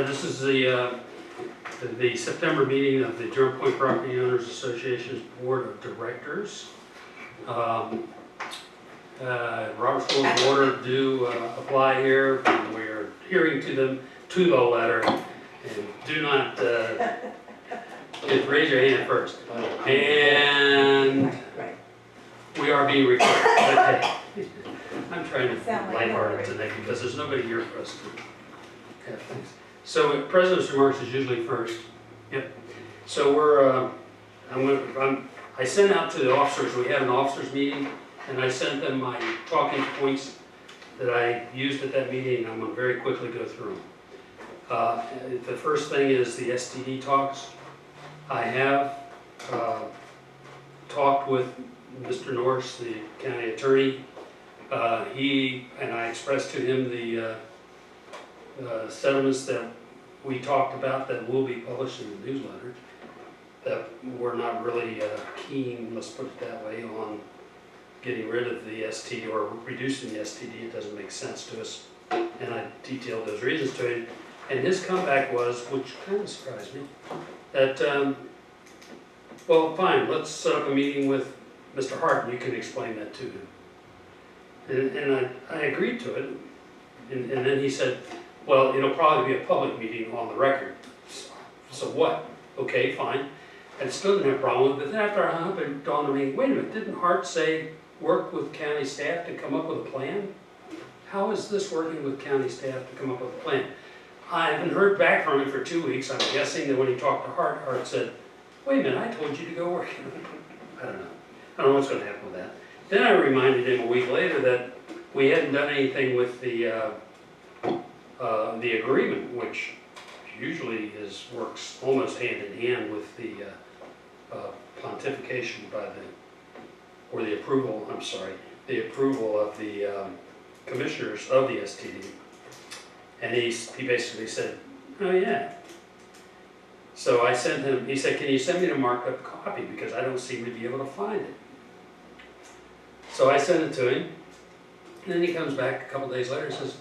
This is the September meeting of the Drum Point Property Owners Association's Board of Directors. Robert's Rules of Order do apply here. We're adhering to them to the letter, and do not raise your hand first. And we are being recorded. Okay. I'm trying to be lighthearted tonight because there's nobody here for us to have things. So President's remarks is usually first. Yep. So we're, I sent out to the officers, we had an officers meeting, and I sent them my talking points that I used at that meeting, and I'm gonna very quickly go through them. The first thing is the STD talks. I have talked with Mr. Norris, the county attorney. I expressed to him the settlements that we talked about that will be published in the newsletter, that we're not really keen, let's put it that way, on getting rid of the ST or reducing the STD. It doesn't make sense to us, and I detailed those reasons to him. And his comeback was, which kind of surprised me, that, well, fine, let's set up a meeting with Mr. Hart and you can explain that to him. And I agreed to it, and then he said, well, it'll probably be a public meeting on the record. So what? Okay, fine. I still didn't have a problem with it, but then after I hung up, it dawned on me, wait a minute, didn't Hart say work with county staff to come up with a plan? How is this working with county staff to come up with a plan? I haven't heard back from him for 2 weeks. I'm guessing that when he talked to Hart, Hart said, wait a minute, I told you to go work. I don't know. I don't know what's going to happen with that. Then I reminded him a week later that we hadn't done anything with the agreement, which usually works almost hand in hand with the pontification by the approval of the commissioners of the STD. And he basically said, oh yeah. So I sent him, he said, can you send me the marked up copy because I don't seem to be able to find it. So I sent it to him, and then he comes back a couple days later and says,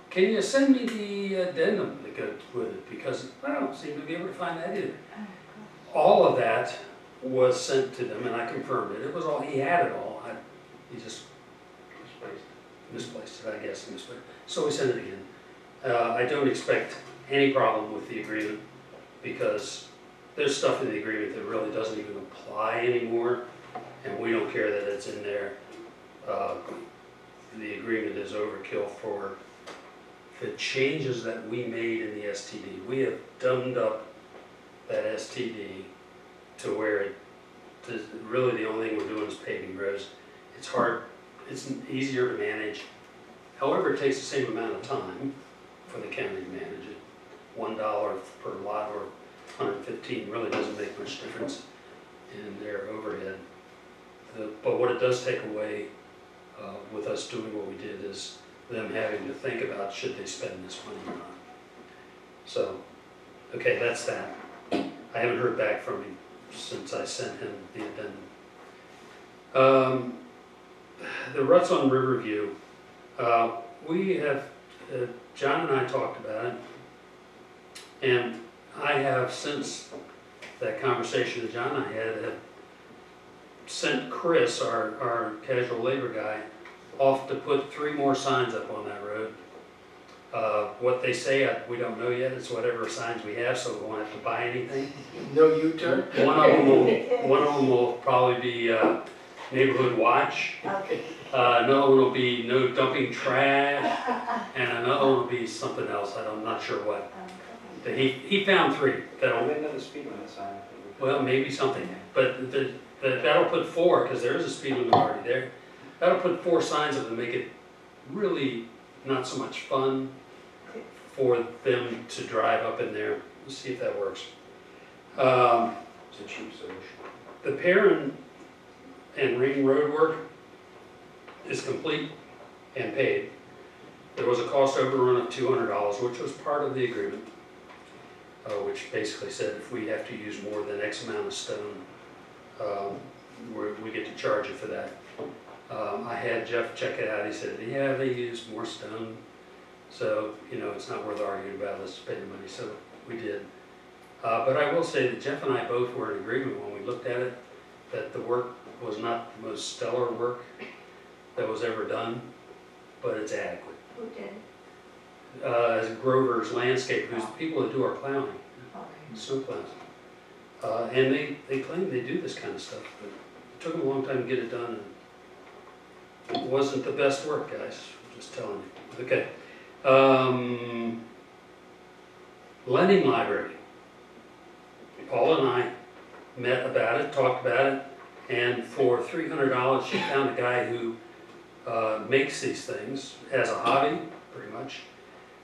can you send me the addendum that goes with it, because I don't seem to be able to find that either. All of that was sent to them, and I confirmed it. It was all, he had it all. He just misplaced it, I guess. So we sent it again. I don't expect any problem with the agreement, because there's stuff in the agreement that really doesn't even apply anymore, and we don't care that it's in there. The agreement is overkill for the changes that we made in the STD. We have dumbed up that STD to where really the only thing we're doing is paving roads. It's hard, it's easier to manage. However, it takes the same amount of time for the county to manage it. $1 per lot or 115 really doesn't make much difference in their overhead. But what it does take away with us doing what we did is them having to think about should they spend this money or not. So, okay, that's that. I haven't heard back from him since I sent him the addendum. The ruts on Riverview, we have, John and I talked about it, and I have, since that conversation that John and I had sent Chris, our casual labor guy, off to put 3 more signs up on that road. What they say, we don't know yet. It's whatever signs we have, so we won't have to buy anything. No U-turn? One of them will probably be neighborhood watch. Okay. Another one will be no dumping trash, and another one will be something else. I'm not sure what. He found 3. Another speed limit sign. Well, maybe something, but that'll put 4, because there is a speed limit already there. That'll put 4 signs up and make it really not so much fun for them to drive up in there. Let's see if that works. It's a cheap solution. The Perrin and Ring Road work is complete and paid. There was a cost overrun of $200, which was part of the agreement, which basically said if we have to use more than X amount of stone, we get to charge you for that. I had Jeff check it out. He said, yeah, they used more stone. So, you know, it's not worth arguing about, let's pay the money, so we did. But I will say that Jeff and I both were in agreement when we looked at it, that the work was not the most stellar work that was ever done, but it's adequate. Who did? As Grover's Landscape, who's the people that do our plowing, Okay. snow plows. And they claim they do this kind of stuff, but it took them a long time to get it done, and it wasn't the best work, guys, I'm just telling you. Okay. Lending Library. Paula and I met about it, talked about it, and for $300 she found a guy who makes these things as a hobby, pretty much.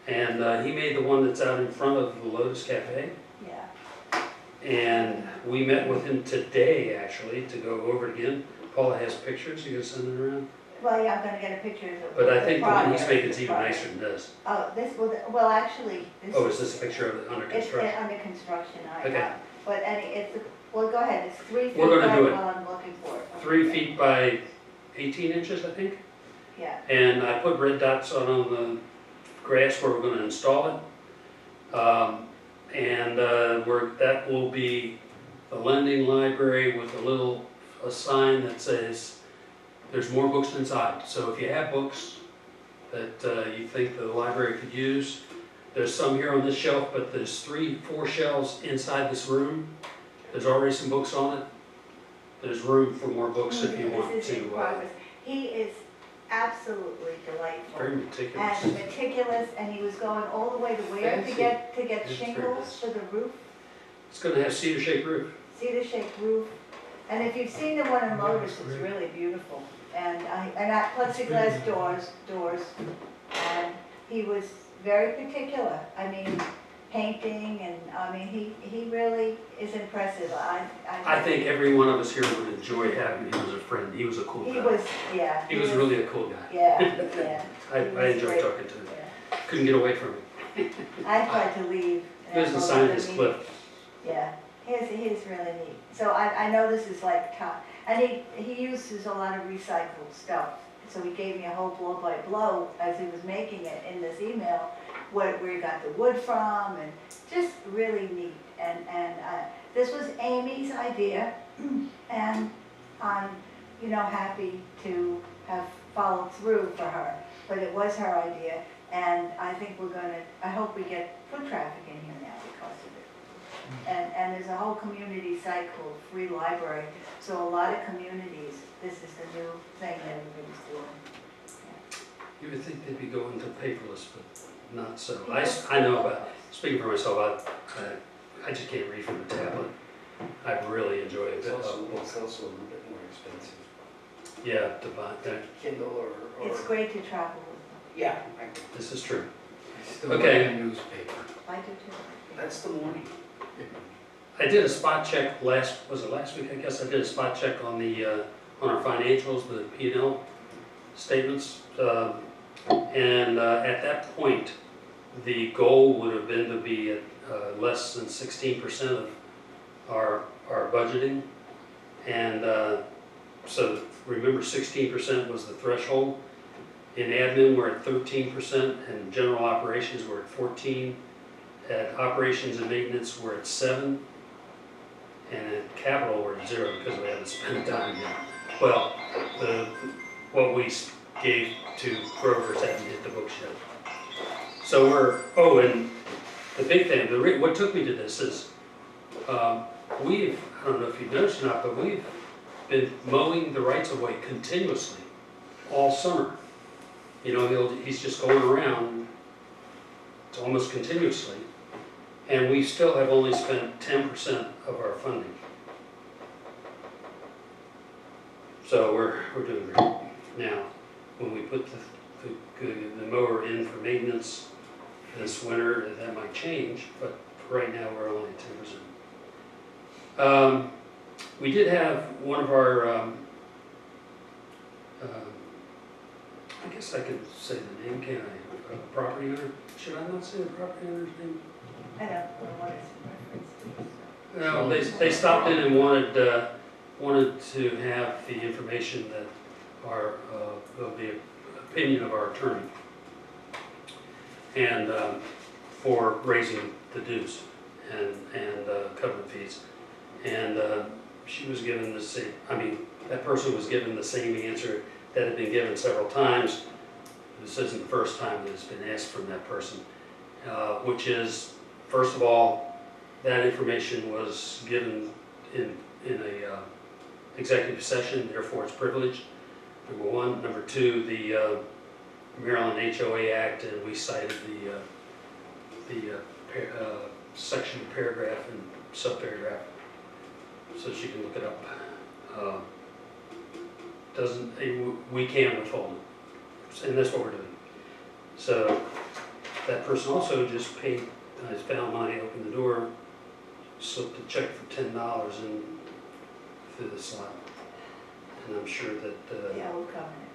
And he made the one that's out in front of the Lotus Cafe. Yeah. And we met with him today, actually, to go over it again. Paula has pictures, you gonna send it around? Well, yeah, I'm gonna get a picture of the. But I think the one he's progress, making is the even progress. nicer than this. Oh, this, well, actually, this. Oh, is this a picture of it under It's construction? under construction, Okay. but well, go ahead, it's 3 feet We're gonna by do it. what I'm looking for. 3 feet by 18 inches, I think. Yeah, And I put red dots on the grass where we're gonna install it. That will be the lending library with a sign that says, there's more books inside. So if you have books that you think the library could use, there's some here on this shelf, but there's 3-4 shelves inside this room. There's already some books on it. There's room for more books if you want this is in to. progress. He is absolutely delightful. Very meticulous. And meticulous, and he was going all the way to where to Fancy. get It's very shingles nice. for the roof, It's gonna have cedar shake roof. cedar shake roof. And if you've seen the one in Lotus, it's Great. really beautiful. And plexiglass doors, and he was very particular. I mean, painting, and, I mean, he really is impressive. I think every one of us here would enjoy having him as a friend. He was a cool He guy. was, yeah. He was really a cool guy. Yeah, yeah. I he was enjoyed great. talking to him. Yeah. Couldn't get away from him. I tried to leave. and There's I the told sign him of his to clip. leave. Yeah, he's really neat. So I know this is like top, and he uses a lot of recycled stuff. So he gave me a whole blow by blow as he was making it in this email, where he got the wood from, and just really neat. And this was Amy's idea, and I'm, happy to have followed through for her. But it was her idea, and I think I hope we get foot traffic in here now because of it. And there's a whole community site called Free Library, so a lot of communities, this is the new thing that everybody's doing. You would think they'd be going to paperless, but not so. Yes. I know about, speaking for myself, I just can't read from a tablet. I really enjoy it. It's also a little bit more expensive. Yeah, to buy that. Kindle or. It's great to travel with Yeah. This is true. I still Okay. buy a newspaper. them. I do too. That's the morning. I did a spot check last week, I guess. I did a spot check on on our financials, the P&L statements. At that point, the goal would have been to be at less than 16% of our budgeting. And so remember, 16% was the threshold. In admin, we're at 13%, and general operations, we're at 14%. At operations and maintenance, we're at 7%. And at capital, we're at 0 because we haven't spent a dime yet. Well, what we gave to Grover's hasn't hit the books yet. So and the big thing, what took me to this is, I don't know if you've noticed or not, but we've been mowing the rights of way continuously all summer. He's just going around almost continuously. And we still have only spent 10% of our funding. So we're doing great. Now, when we put the mower in for maintenance this winter, that might change, but right now we're only at 10%. We did have one of our, I guess I could say the name, can't I? Property owner. Should I not say the property owner's name? I don't know what it's in reference to. No, they stopped in and wanted to have the information that of the opinion of our attorney. and for raising the dues and covenant fees. And she was given the same, I mean, that person was given the same answer that had been given several times. This isn't the first time that it's been asked from that person, which is, first of all, that information was given in a executive session, therefore it's privileged, number one. Number two, the Maryland HOA Act, and we cited the section, paragraph, and subparagraph, so she can look it up. We can withhold it, and that's what we're doing. So that person also just paid, has found money, opened the door, slipped a check for $10 in through the slot, and I'm sure that The old covenant.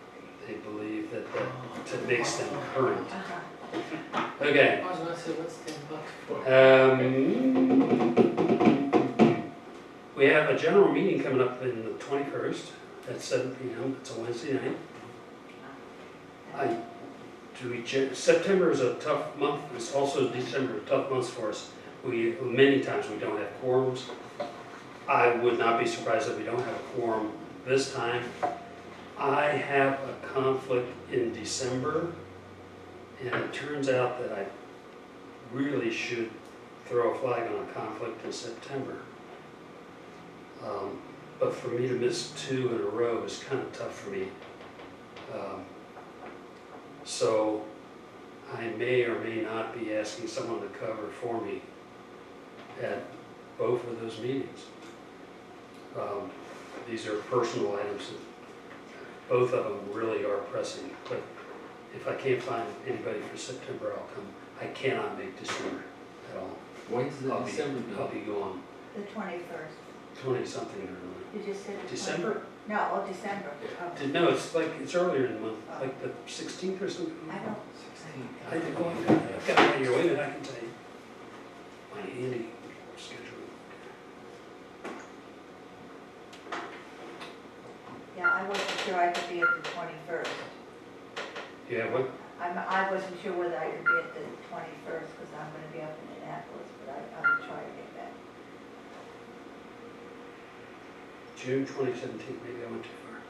they believe that that makes them current. Uh-huh. Okay. I was gonna say, what's $10 for? We have a general meeting coming up in the 21st at 7 p.m. It's a Wednesday night. September is a tough month. It's also December, tough months for us. Many times we don't have quorums. I would not be surprised if we don't have a quorum this time. I have a conflict in December, and it turns out that I really should throw a flag on a conflict in September. But for me to miss 2 in a row is kind of tough for me. So I may or may not be asking someone to cover for me at both of those meetings. These are personal items. Both of them really are pressing, but if I can't find anybody for September, I'll come. I cannot make December at all. When's the December I'll be gone, The 21st. 20-something or You just said the December? 20th. No, oh, December. Oh. No, it's like, it's earlier in the month, like the 16th or something. I don't, I've got it right here, wait a minute, I can tell you. My handy schedule. yeah, I wasn't sure I could be at the 21st. Yeah, what? I wasn't sure whether I could be at the 21st because I'm going to be up in Annapolis, but I will try to get back. June 2017, maybe I went too far.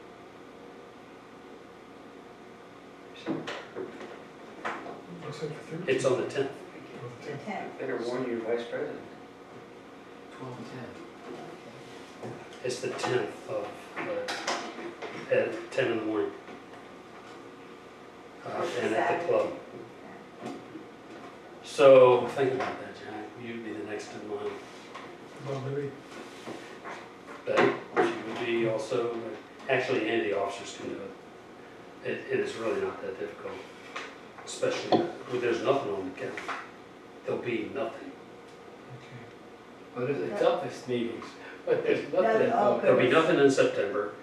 It's on the 10th. The 10th. Better warn your vice president. 12 and It's the 10th of, at 10 in the morning. And at the club. So think about that, Jack. You'd be the next in line. Well, maybe. Betty, she would be also, actually any of the officers can do it. It is really not that difficult, especially when there's nothing on the calendar. There'll be nothing. But it's office meetings, but there's nothing. Nothing, oh, There'll be nothing in September,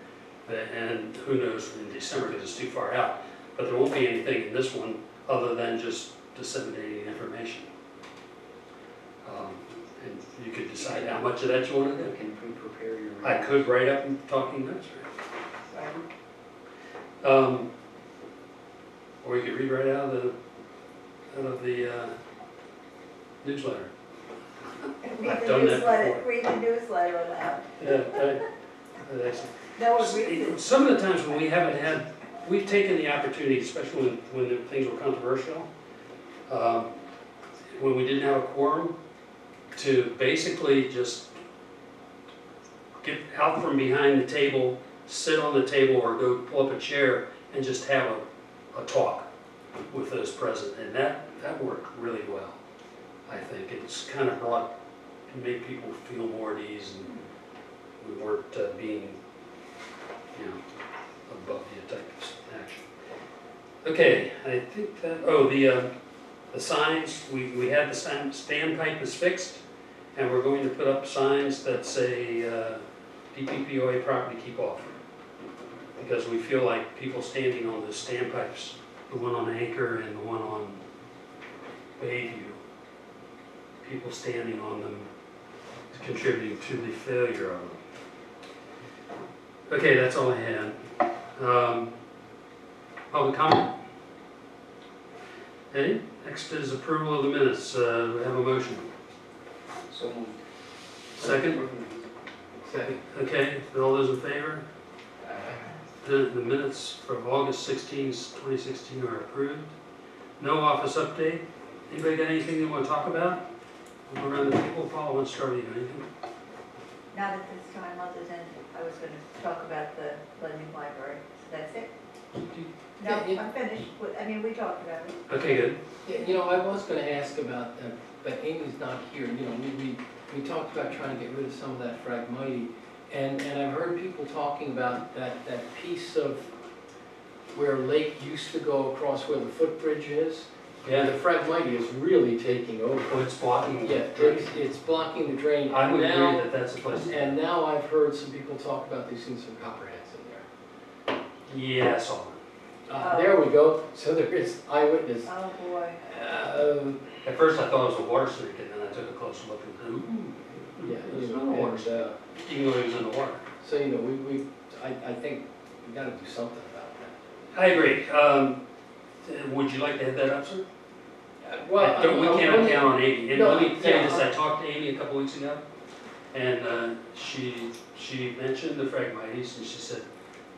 and who knows in December because it's too far out. But there won't be anything in this one other than just disseminating information. And you could decide how much of that you want to do. You can pre-prepare your. I could write up talking notes, Right. or you could read right out of the newsletter. Read I've the done that newsletter, before. read the newsletter aloud. Yeah, right. No one reads it. Some of the times when we haven't had, we've taken the opportunity, especially when the things were controversial, when we didn't have a quorum, to basically just get out from behind the table, sit on the table, or go pull up a chair and just have a talk with those present. And that worked really well, I think. It's kind of made people feel more at ease, and we weren't being, above the type of action. Okay, I think that, the signs, we had the standpipe is fixed, and we're going to put up signs that say DPPOA property keep off. Because we feel like people standing on the standpipes, the one on Anchor and the one on Bayview, people standing on them is contributing to the failure of them. Okay, that's all I had. Public comment? Okay, next is approval of the minutes. We have a motion. So moved. Second? Second. Okay, all those in favor? The minutes from August 16, 2016 are approved. No office update. Anybody got anything they want to talk about? We'll go around the table. Paul, want to start with you? Anything? Not at this time, other than I was gonna talk about the lending library, so that's it. No, Yeah, I'm finished, I mean, we talked about it. Okay, good. Yeah, you know, I was gonna ask about, but Amy's not here, you know, we talked about trying to get rid of some of that Phragmite. And I've heard people talking about that piece of where Lake used to go across where the footbridge is. And the Phragmite is really taking over. Oh, it's blocking. Yeah, it's blocking the drain. I would And agree now- that that's a place. And now I've heard some people talk about they've seen some copperheads in there. Yeah, I saw it. There we go, so there is eyewitness. Oh, boy. At first I thought it was a water snake, and then I took a closer look and, ooh, Yeah, There's you no know, water and, even though it was in the water. so, you know, I think we gotta do something about that. I agree. Would you like to head that up, sir? Well, We cannot count on Amy. And No, let me tell you yeah. this, I talked to Amy a couple weeks ago, and she mentioned the Phragmites, and she said,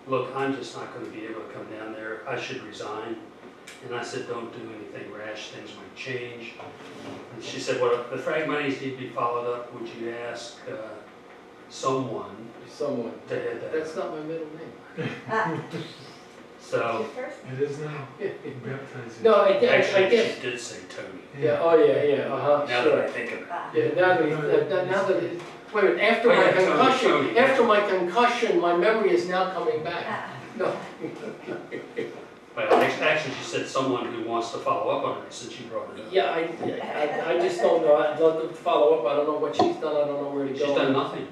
look, I'm just not gonna be able to come down there, I should resign. And I said, don't do anything rash, things might change. And she said, well, if the Phragmites need to be followed up, would you ask someone Someone, to head that? that's not my middle name. So, Your first? It is now. Baptized. No, I actually, guess, she did say Tony, yeah, oh, yeah, uh-huh, now that sure. I think of it. Ah. Yeah, now that, wait a minute, after Oh, my yeah, Tony, concussion, Tony. after my concussion, my memory is now coming back. Ah. No, Well, actually, she said someone who wants to follow up on it since you brought it up. yeah, I just don't know, I'd love to follow up, I don't know what she's done, I don't know where to go. She's done nothing,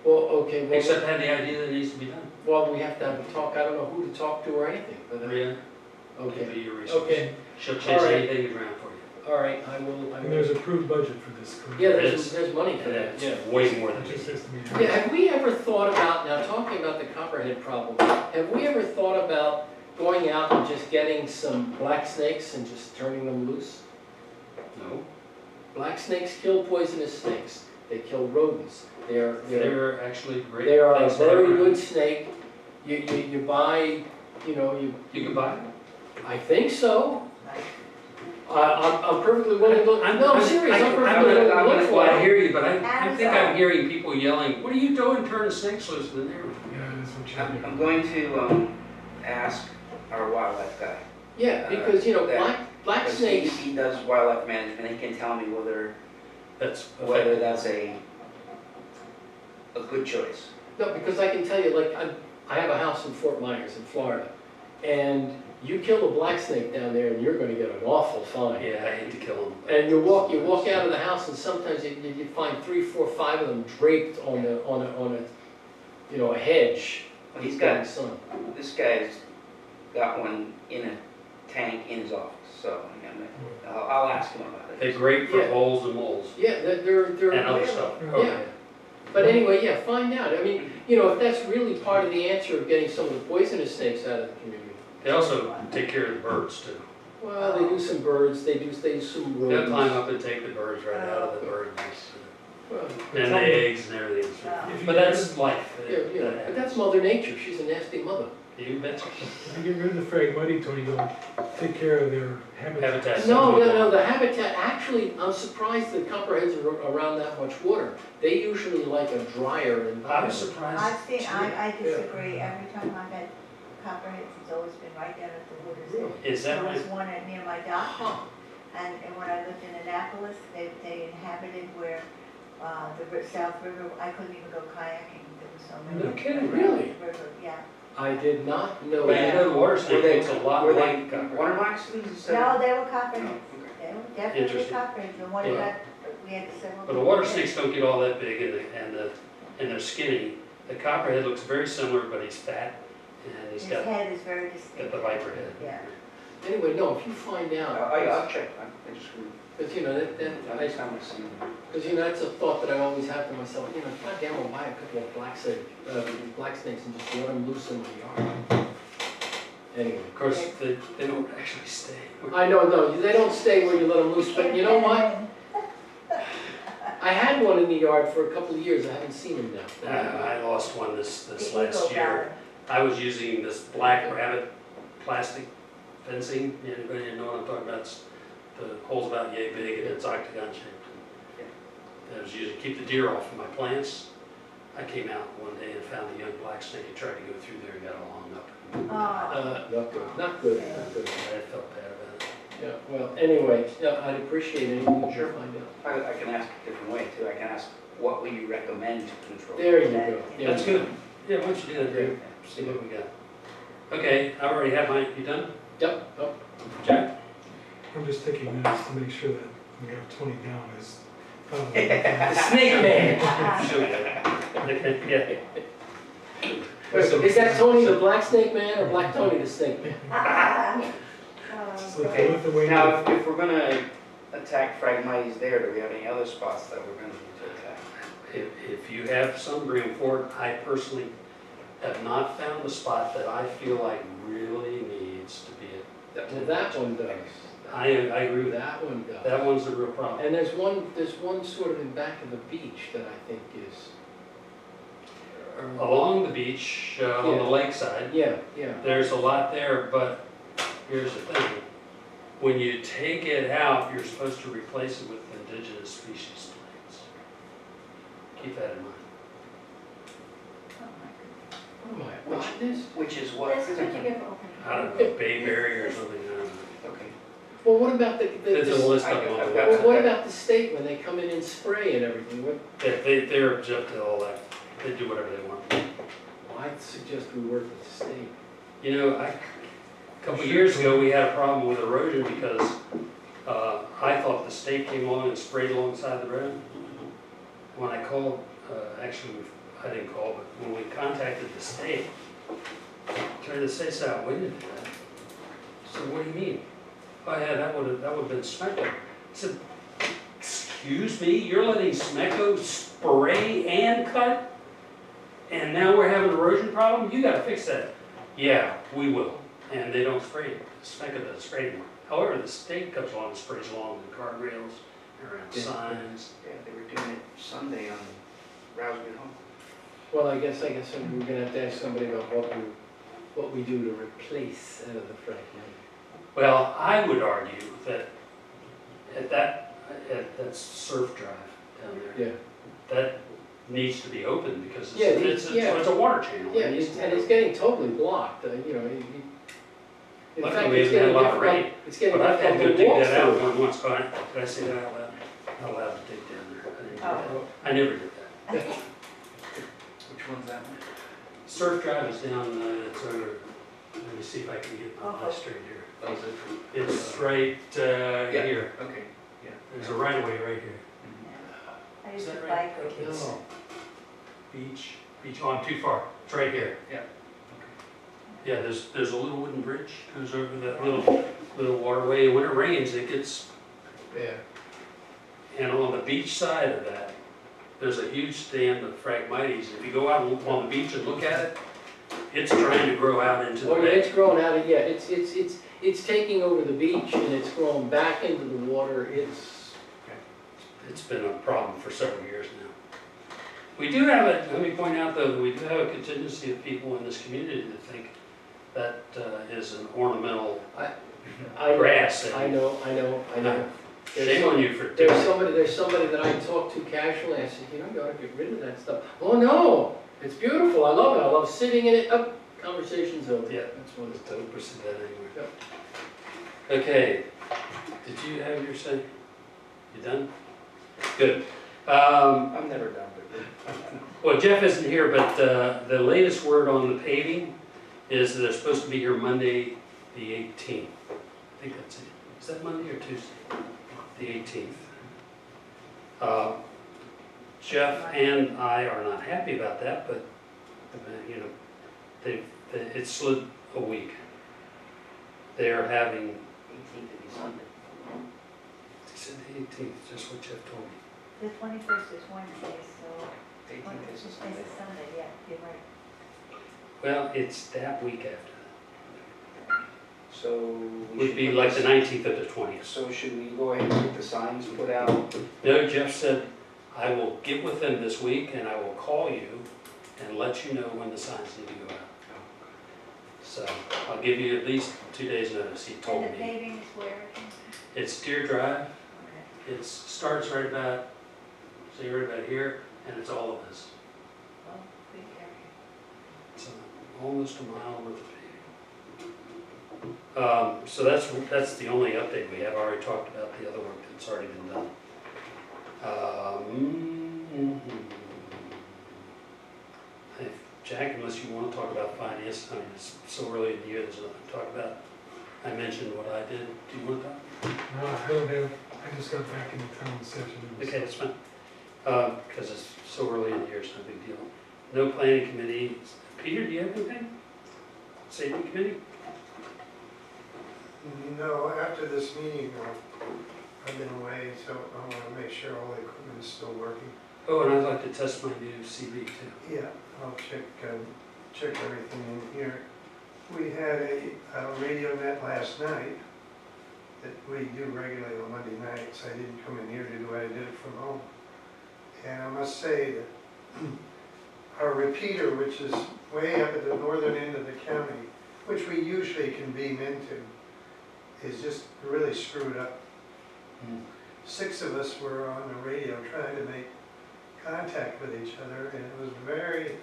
Well, okay, well, except have the idea that it needs to be done. well, we have to have a talk, I don't know who to talk to or anything, but, Maria, give okay, me your resources. okay, She'll chase All right. anything around for you. all right, I will, And there's approved budget for this, correct? yeah, Yes. there's money for And that, yeah. it's way more than It just we has to be. Yeah, have we ever thought about, now talking about the copperhead problem, have we ever thought about going out and just getting some black snakes and just turning them loose? No, Black snakes kill poisonous snakes, they kill rodents, they're they're actually great. they are a things to have very around. good snake. You buy, you know, You can buy it. I think so. I'm perfectly willing to look, no, I'm serious, I'm perfectly I'm willing to gonna, look for well, I it. hear you, but I think Amazon. I'm hearing people yelling, what are you doing, turning snakes loose in there? Yeah, that's what you're doing. I'm going to ask our wildlife guy. Yeah, because, you know, black Because snakes, he does wildlife management, he can tell me That's whether effective. that's a good choice. no, because I can tell you, like, I have a house in Fort Myers in Florida, and you kill a black snake down there and you're gonna get an awful fine. Yeah, I hate to kill them. And you walk out of the house and sometimes you find 3, 4, 5 of them draped on a, you know, a hedge. Well, he's in got, the sun. this guy's got one in a tank in his office, so I'll ask him about it. They're great for Yeah. holes and moles Yeah, they're. and other stuff. Yeah. But anyway, yeah, find out. I mean, you know, if that's really part of the answer of getting some of the poisonous snakes out of the community. They also take care of the birds too. Well, they do some birds, they do some rodents. They'll climb up and take the birds right out of the bird nest. Well, And the eggs and everything. Oh. If you But get that's life. yeah, yeah, but that's Mother Nature, she's a nasty mother. You betcha. If you get rid of the Phragmite, Tony, you'll take care of their habitat. Habitat. No, the habitat, actually, I'm surprised that copperheads are around that much water. They usually like a drier I was environment. surprised. I've seen, I disagree, every time I've had copperheads, it's always been right down at the water's edge. Is that There was right? one near my dock, and when I lived in Annapolis, they inhabited where, the South River, I couldn't even go kayaking, there was so many. No kidding, really? River, yeah. I did not know But you that. know, the water Were snake they, looks a lot were like they copper. water moccasins instead No, of? they were Oh, copperheads, okay. they were definitely Interesting. copperheads, the one Yeah. that, we had several. But the water snakes don't get all that big and they're skinny. The copperhead looks very similar, but he's fat and he's His got head is very distinct. the viper head. Yeah. Anyway, no, if you find out, I'll check, I just, because, you know, I just haven't seen. because, you know, that's a thought that I always have to myself, you know, goddamn, I'll buy a couple of black snakes and just let them loose in my yard. anyway. Of course, they don't actually stay. I know, no, they don't stay where you let them loose, but you know what? I had one in the yard for a couple of years, I haven't seen him now. I lost one this The last Eagle year. I was using this Black Rabbit plastic fencing. Anybody know what I'm talking about? The hole's about yay big and it's octagon shaped. I was using to keep the deer off of my plants. I came out one day and found a young black snake and tried to go through there and got all hung up. Oh, Not good, not good, not good. I felt bad about it. Yeah, well, anyway, yeah, I'd appreciate anything you Sure. can find out. I can ask a different way too. I can ask, what will you recommend to control? There you go. Yeah. That's good. Yeah, why don't you do that, Dave? See what we got. Okay, I already have mine. You done? Yep, yep. Jack? I'm just taking minutes to make sure that we have Tony down as. The Snake Man. Sure. Yeah. Is that Tony the Black Snake Man or Black Tony the Snake Man? So Okay. with the way Now, if we're gonna attack Phragmites there, do we have any other spots that we're gonna need to attack? If you have some room for it, I personally have not found a spot that I feel like really needs to be it. Well, that one does. I agree with that. That one does. That one's the real problem. And there's one sort of in back of the beach that I think is. Along the beach, on the lakeside, Yeah, yeah. there's a lot there, but here's the thing. When you take it out, you're supposed to replace it with indigenous species plants. Keep that in mind. What am I, watching this? Which is what? This is what you get for opening. I don't know, bayberry or something, I don't know. Okay. Well, what about There's a list of them on the I've got- well, website. what about the state when they come in and spray and everything? What, They're up to all that. They do whatever they want. well, I suggest we work with the state. You know, a couple of years ago, we had a problem with erosion because I thought the state came along and sprayed alongside the road. When I called, actually, I didn't call, but when we contacted the state, tried to say, so we didn't do that. So what do you mean? Oh yeah, that would have been Smecco. I said, excuse me, you're letting Smecco spray and cut? And now we're having an erosion problem? You gotta fix that. Yeah, we will. And they don't spray it. Smecco doesn't spray anymore. However, the state comes along and sprays along the guardrails, around Yeah. signs. Yeah, they were doing it Sunday on Rousey Home. Well, I guess we're gonna have to ask somebody about what we do to replace the fragment. Well, I would argue that at that surf drive down there, Yeah. that needs to be open because Yeah, it's a water channel. Yeah, It needs to and be it's open. getting totally blocked, you know. In Luckily, fact, we it's haven't had getting a lot of difficult, rain. it's getting But I've had to difficult go to dig walk that out through. one once, did I say that out loud? Not allowed to dig down there. I didn't do Oh. that. I never did that. Which one's that one? Surf drive is down, it's over, let me see if I can get my Uh-huh. eye straight here. Oh, is it? It's right here. Okay, yeah. There's a right of way right here. I Is used to that bike right? with It's No. beach, oh, I'm too far. It's right here. Yeah. Yeah, there's a little wooden bridge, goes over that little waterway. When it rains, it gets, Yeah. and on the beach side of that, there's a huge stand of Phragmites. If you go out on the beach and look at it, it's trying to grow out into the Oh, yeah, bay. it's growing out of, yeah, it's taking over the beach and it's growing back into the water, It's been a problem for several years now. We do have let me point out though, that we do have a contingency of people in this community that think that is an ornamental grass. I know. Shame on you for There's doing somebody that I talked to casually, I said, you know, you ought to get rid of that stuff. Oh, no, it's beautiful, I love it, I love sitting in it, oh, conversation's over. Yeah. That's what it's it. Don't pursue that anywhere. Yep. Okay, did you have your say? You done? Good. I'm never done with it. Well, Jeff isn't here, but the latest word on the paving is that they're supposed to be here Monday, the 18th. I think that's it. Is that Monday or Tuesday? The 18th. Jeff and I are not happy about that, but you know, it slid a week. They're having, 18th would be Sunday. he said the 18th, just what Jeff told me. The 21st is Wednesday, so 18th is a it's Sunday. Sunday, yeah, you're right. Well, it's that week after that. So. we Would should be put like the this- 19th or the 20th. So should we go ahead and get the signs put out? No, Jeff said, I will get with them this week and I will call you and let you know when the signs need to go out. So I'll give you at least 2 days' notice, he told And the me. paving is where? It's Deer Drive, Okay. it starts right about, see right about here, and it's all of this. Well, big area. It's almost a mile worth of paving. So that's the only update we have. I already talked about the other work that's already been done. If, Jack, unless you want to talk about finance, I mean, it's so early in the year, there's nothing to talk about. I mentioned what I did. Do you want to talk? No, I don't have, I just got back into town session. Okay, that's fine. Because it's so early in the year, it's no big deal. No planning committee. Peter, do you have anything? Safety committee? No, after this meeting, I've been away, so I want to make sure all the equipment is still working. Oh, and I'd like to test my new CV too. Yeah, I'll check everything in here. We had a radio net last night that we do regularly on Monday nights. I didn't come in here to do it, I did it from home. And I must say that our repeater, which is way up at the northern end of the county, which we usually can beam into, is just really screwed up. 6 of us were on the radio trying to make contact with each other, and it was very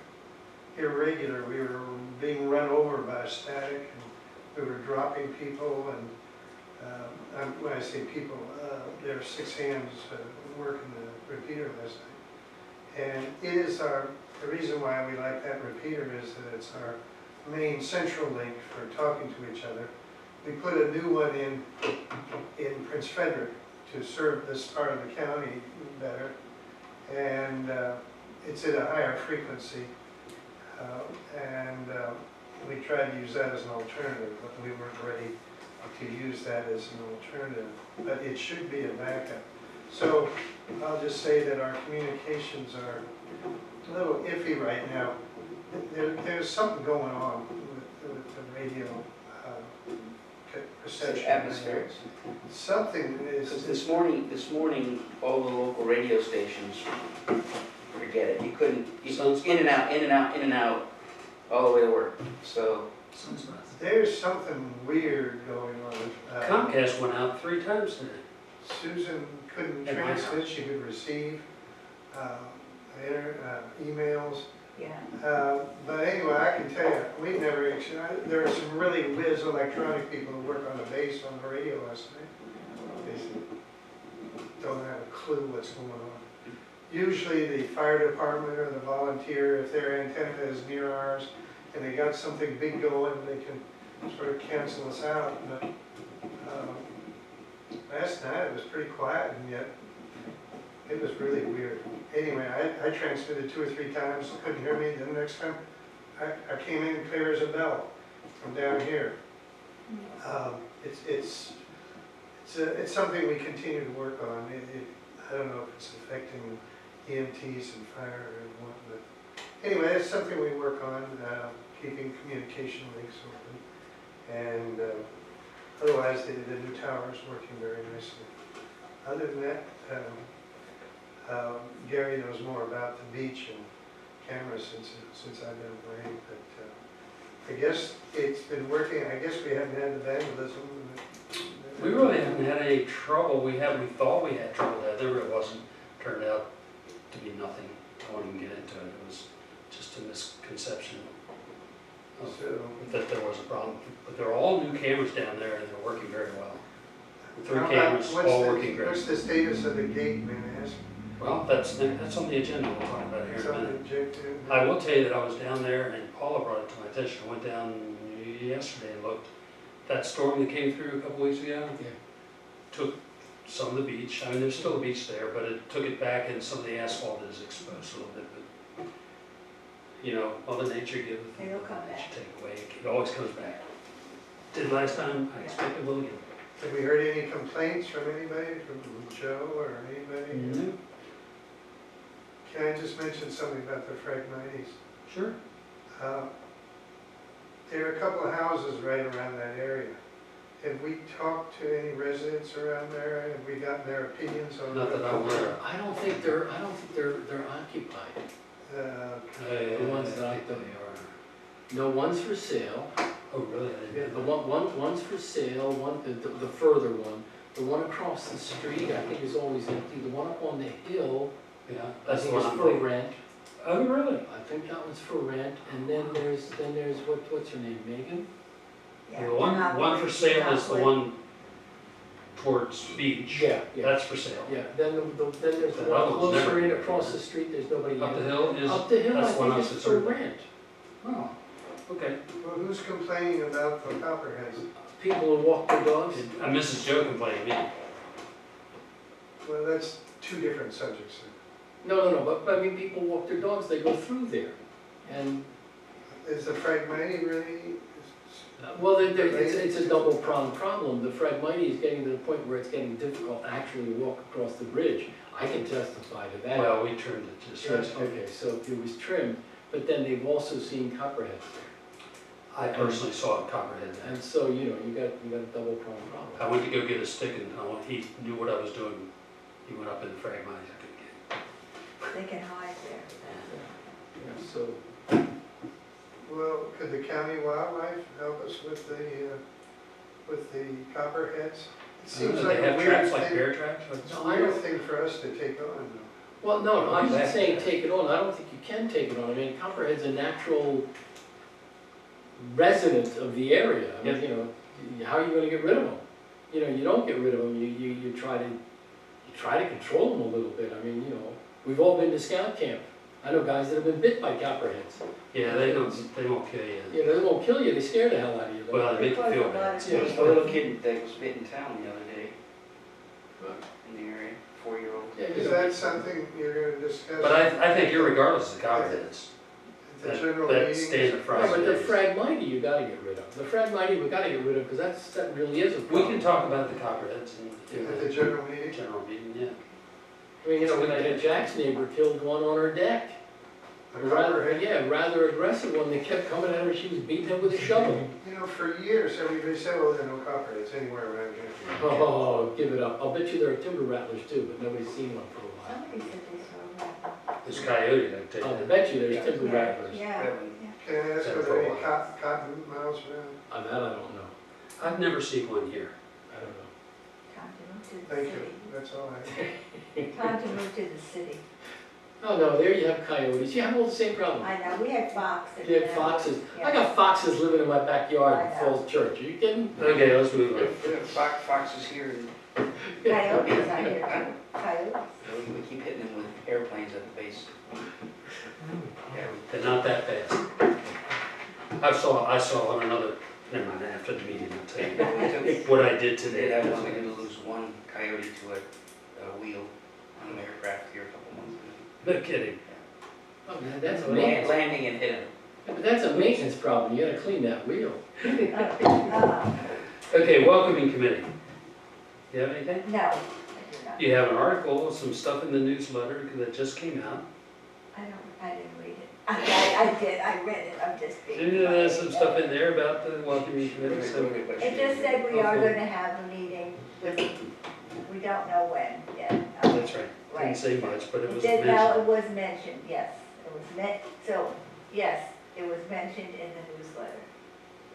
irregular. We were being run over by static, and we were dropping people, and when I say people, there were 6 hands working the repeater last night. And it is the reason why we like that repeater is that it's our main central link for talking to each other. We put a new one in Prince Frederick to serve this part of the county better, and it's at a higher frequency, and we tried to use that as an alternative, but we weren't ready to use that as an alternative, but it should be a backup. So I'll just say that our communications are a little iffy right now. There's something going on with the radio perception. Atmospherics. Something Because is, this morning, all the local radio stations, forget it, you couldn't, in and out, in and out, in and out, all the way to work, so. there's something weird going on. Comcast went out 3 times today. Susan couldn't At my transmit, house. she could receive emails. Yeah. But anyway, I can tell you, we've never, there are some really whiz electronic people who work on the base on the radio last night. They don't have a clue what's going on. Usually the fire department or the volunteer, if their antenna is near ours and they got something big going, they can sort of cancel us out. But last night it was pretty quiet, and yet it was really weird. Anyway, I transmitted 2 or 3 times, couldn't hear me. Then the next time I came in clear as a bell from down here. It's something we continue to work on. I don't know if it's affecting EMTs and fire and what, but anyway, it's something we work on, keeping communication links open. And otherwise, the new tower is working very nicely. Other than that, Gary knows more about the beach and cameras since I've been away, but I guess it's been working. I guess we haven't had the vandalism. We really haven't had any trouble. We thought we had trouble there. There really wasn't. Turned out to be nothing. I won't even get into it. It was just a misconception that there was a problem. But they're all new cameras down there, and they're working very well. 3 cameras, all working great. What's the status of the gate, may I ask? Well, that's on the agenda. We'll talk about it here in a minute. I will tell you that I was down there, and Paula brought it to my attention. I went down yesterday and looked. That storm that came through a couple weeks ago took some of the beach. I mean, there's still a beach there, but it took it back, and some of the asphalt is exposed a little bit. But you know, Mother Nature gives. It'll come back. She take away. It always comes back. Did last time. I expect it will again. Have we heard any complaints from anybody, from Joe or anybody? Mm-hmm. Can I just mention something about the Phragmites? Sure. There are a couple of houses right around that area, have we talked to any residents around there? Have we gotten their opinions on? Not that I'm aware of. I don't think they're occupied. The ones that I thought No, one's for sale. Oh, really? I didn't The know. one's for sale, the further one. The one across the street, I think is always empty. The one up on the hill, Yeah, I that's the think one is I'm for thinking. rent. Oh, really? I think that one's for rent. And then there's what's her name, Megan? Yeah, The one for sale is the Knockwood. one towards beach. Yeah. That's for sale. Yeah, then there's the That one one's never closer in been across for the street, there's nobody Up the in. hill is, Up the hill, I that's the one I think was it's for concerned about. rent. Oh, okay. Well, who's complaining about the copperheads? People who walk their dogs. Mrs. Joe complained to me. Well, that's two different subjects. No, but I mean, people walk their dogs, they go through there. And, Is the Phragmites really? well, it's a double pronged problem. The Phragmites is getting to the point where it's getting difficult to actually walk across the bridge. I can testify to that. Well, we trimmed it just. Yes, okay, so it was trimmed, but then they've also seen copperheads there. I personally saw a copperhead there. And so, you know, you got a double pronged I problem. went to go get a stick and he knew what I was doing. He went up in the Phragmites, I couldn't get it. They can hide there. Yeah, so, Well, could the county wildlife help us with the copperheads? It seems like They a have weird traps like thing, bear traps? it's No, a I weird don't- thing for us to take on. well, no, I'm not Exactly. saying take it on, I don't think you can take it on. I mean, copperhead's a natural resident of the area. I mean, Yep. you know, how are you gonna get rid of them? You know, you don't get rid of them, you try to control them a little bit. I mean, you know, we've all been to scout camp. I know guys that have been bit by copperheads. Yeah, they won't kill you. You know, they won't kill you, they scare the hell out of you. though. Well, they make you feel bad. Yeah. There was a little kid that was bit in town the other day in the area, 4-year-old. Yeah, you Is know, that something you're gonna discuss? But I think irregardless of copperheads, At the general that meeting? stand the No, front. but the Phragmites you gotta get rid of. The Phragmites we gotta get rid of, because that really is a We problem. can talk about the copperheads in At the the general meeting? general meeting, yeah. I mean, you know, when Jack's neighbor killed one on her deck. A Rather, copperhead? yeah, rather aggressive one, they kept coming at her, she was beating him with a shovel. You know, for years, everybody said, oh, there are no copperheads anywhere around here. Oh, give it up. I'll bet you there are timber rattlers too, but nobody's seen one for a while. Somebody said they saw that. There's coyote, I tell I'll you. bet you there's timber Yeah, rattlers. yeah. Can I ask, Said are for a there any while. cotton miles around? On that, I don't know. I've never seen one here. I don't know. Time to move to the Thank you, city. that's all I have. Time to move to the city. Oh, no, there you have coyotes. You have all the same problem. I know, we had fox. at You had the- foxes. Yeah. I got foxes living in my backyard I in know. Falls Church. Are you kidding? Okay, let's move on. Foxes here, and Coyotes, I hear too. Coyotes. we keep hitting them with airplanes at the base. Yeah, They're not that fast. I saw on another, never mind, after the meeting, I'll tell you we took, what I did we did today. have one, we did lose one coyote to a wheel on an aircraft here a couple months ago. No kidding. Oh, man, that's a maintenance. Landing and hit him. But that's a maintenance problem. You gotta clean that wheel. Okay, welcoming committee. You have anything? No, I do not. You have an article, some stuff in the newsletter that just came out. I didn't read it. I did, I read it, I'm just being. There's some funny. stuff in there about the welcoming committee, so. It just said we are gonna have a meeting with, we don't know when yet. That's right. Didn't Right. say much, but it It was did, no, mentioned. it was mentioned, yes, it was meant, so, yes, it was mentioned in the newsletter.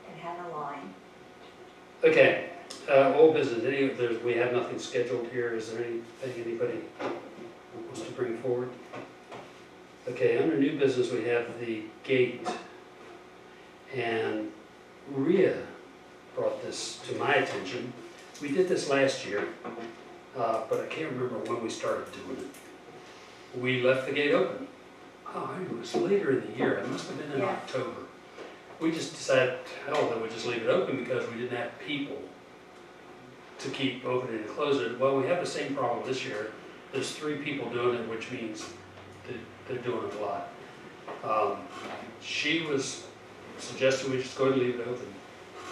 It had a line. Okay, old business, we have nothing scheduled here. Is there anything anybody wants to bring forward? Okay, under new business, we have the gate. And Rhea brought this to my attention. We did this last year, but I can't remember when we started doing it. We left the gate open. Oh, it was later in the year, it must have been in Yeah. October. We just decided, hell, that we'd just leave it open because we didn't have people to keep opening and closing it. Well, we have the same problem this year. There's 3 people doing it, which means they're doing it a lot. She was suggesting we just go ahead and leave it open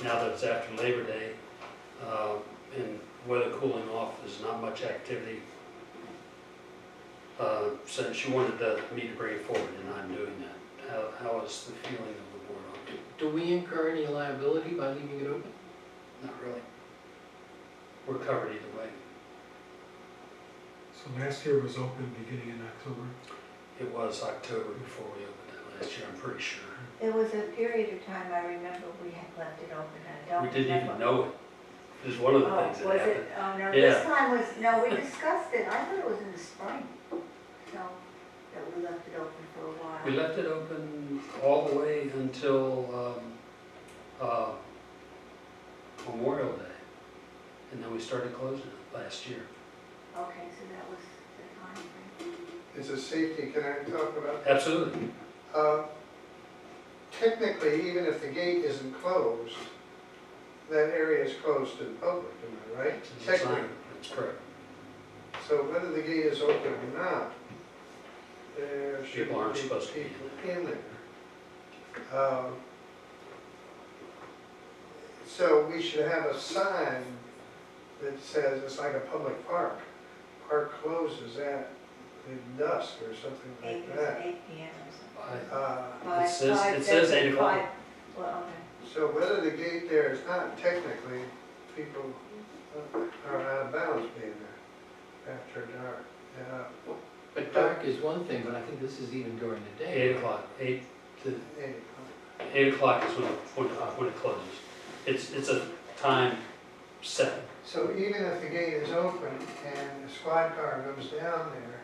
now that it's after Labor Day, and weather cooling off, there's not much activity. So she wanted me to bring it forward, and I'm doing that. How is the feeling of the board on it? Do we incur any liability by leaving it open? Not really. we're covered either way. So last year was open beginning in October. It was October before we opened it last year, I'm pretty sure. There was a period of time I remember we had left it open, I don't We remember. didn't even know it. It was one of the Oh, things that was happened. it? Oh, no, Yeah. this time was, no, we discussed it, I thought it was in the spring. So, that we left it open for a while. We left it open all the way until Memorial Day. And then we started closing it last year. Okay, so that was the time frame. It's a safety, can I talk about? Absolutely. Technically, even if the gate isn't closed, that area is closed to the public, am I right? It's a Technically. sign. That's correct. So whether the gate is open or not, there should People aren't be supposed to be people in there. So we should have a sign that says it's like a public park. Park closes at dusk or something like that. 8 p.m. or something. It says 8 o'clock. Well, So whether the gate there is not, technically, people are out of bounds being there after dark. But dark is one thing, but I think this is even during the day. 8 o'clock, 8 to, 8 8 o'clock is when it closes. It's a time set. So even if the gate is open and the squad car goes down there,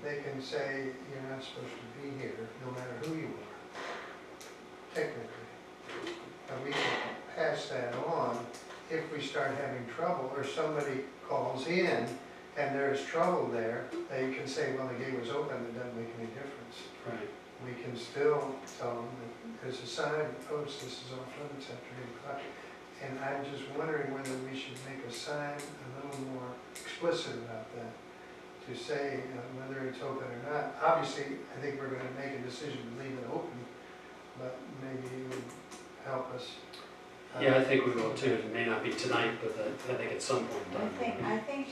they can say, you're not supposed to be here, no matter who you are, technically. And we can pass that on if we start having trouble, or somebody calls in and there's trouble there, they can say, well, the gate was open, it doesn't make any difference. Right. We can still tell them that there's a sign that posts this is off limits after 8 o'clock. And I'm just wondering whether we should make a sign a little more explicit about that, to say whether it's open or not. Obviously, I think we're going to make a decision to leave it open, but maybe you would help us. Yeah, I think we will too. It may not be tonight, but I think at some point in time. I think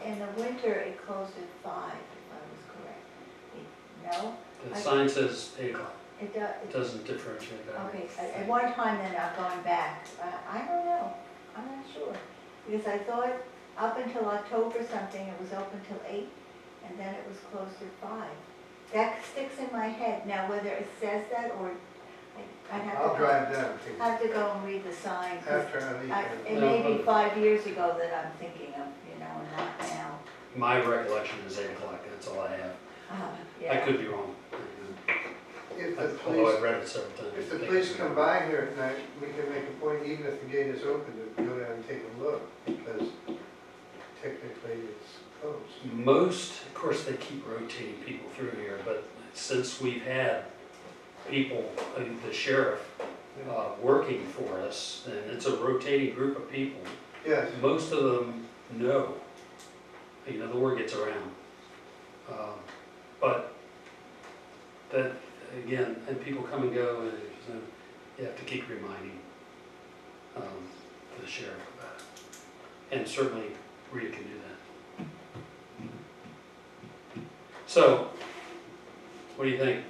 in the winter it closed at 5, if I was correct. No? The sign says 8 o'clock. It does. It doesn't differentiate that. Okay, at one time then, I'm going back, I don't know, I'm not sure. Because I thought up until October something, it was open till 8, and then it was closed at 5. That sticks in my head. Now, whether it says that or I'd have to. I'll drive down Have to go and read the sign. 'Cause after I leave It here. may be 5 years ago that I'm thinking of, and not now. My recollection is 8 o'clock. That's all I have. I Yeah. could be wrong. If the Although I've police, read it several times. if the police come by here at night, we can make a point, even if the gate is open, to go down and take a look, because technically it's closed. Most, of course, they keep rotating people through here, but since we've had people, the sheriff, working for us, and it's a rotating group of people, Yes, most of them know. The word gets around. But that, again, and people come and go, and so you have to keep reminding the sheriff about it. And certainly Rita can do that. So, what do you think?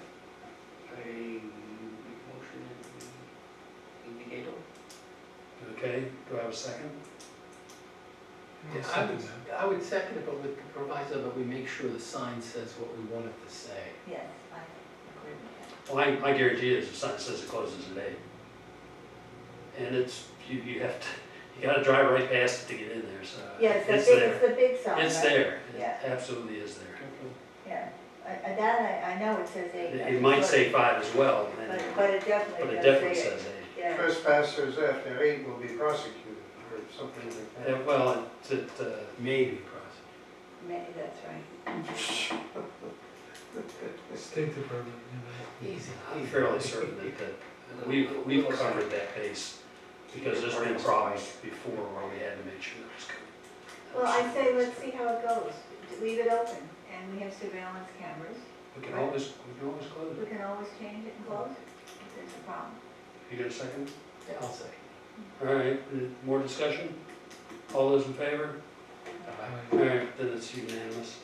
I motion that we leave the gate open. Okay, do I have a second? Yeah, I would second it, but with the proviso that we make sure the sign says what we want it to say. Yes, I agree with that. Well, I guarantee you, there's a sign that says it closes at 8. And it's, you have to, you gotta drive right past it to get in there, so. Yes, it's it's the big sign, It's right? there, it Yeah. absolutely is there. Yeah, I know it says 8. It might say 5 as well, But it definitely but it does definitely say it. says 8. Yeah, trespassers after 8 will be prosecuted, or something like that. Well, Maybe prosecuted. maybe that's right. State Department, Easy. I'm fairly certain that we've covered that base, because there's been problems before where we had to make sure it was covered. Well, I say, let's see how it goes. Leave it open, and we have surveillance cameras. We can always close We it. can always change it and close it if there's a problem. You got a second? Yeah, I'll say. All right, more discussion? All those in favor? All right, then it's unanimous.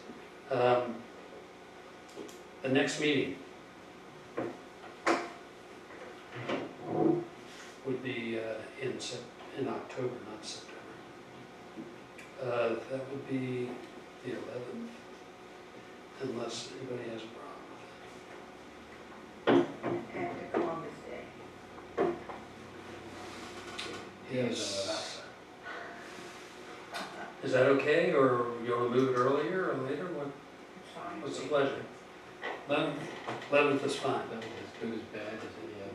The next meeting would be in October, not September. That would be the 11th, unless anybody has a problem After Columbus Day. with it. Is that okay, or you want to move it earlier or later? What's the pleasure? 11th is fine. That was as good as bad as any other.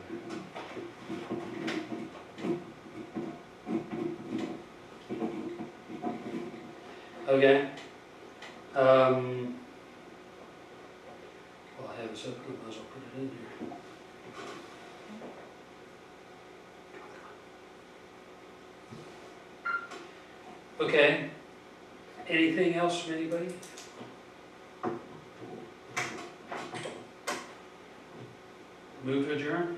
Okay. Well, I have this open, might as well put it in here. Okay. Anything else from anybody? Move to adjourn?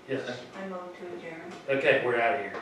Yes. I move to adjourn. Okay, we're out of here.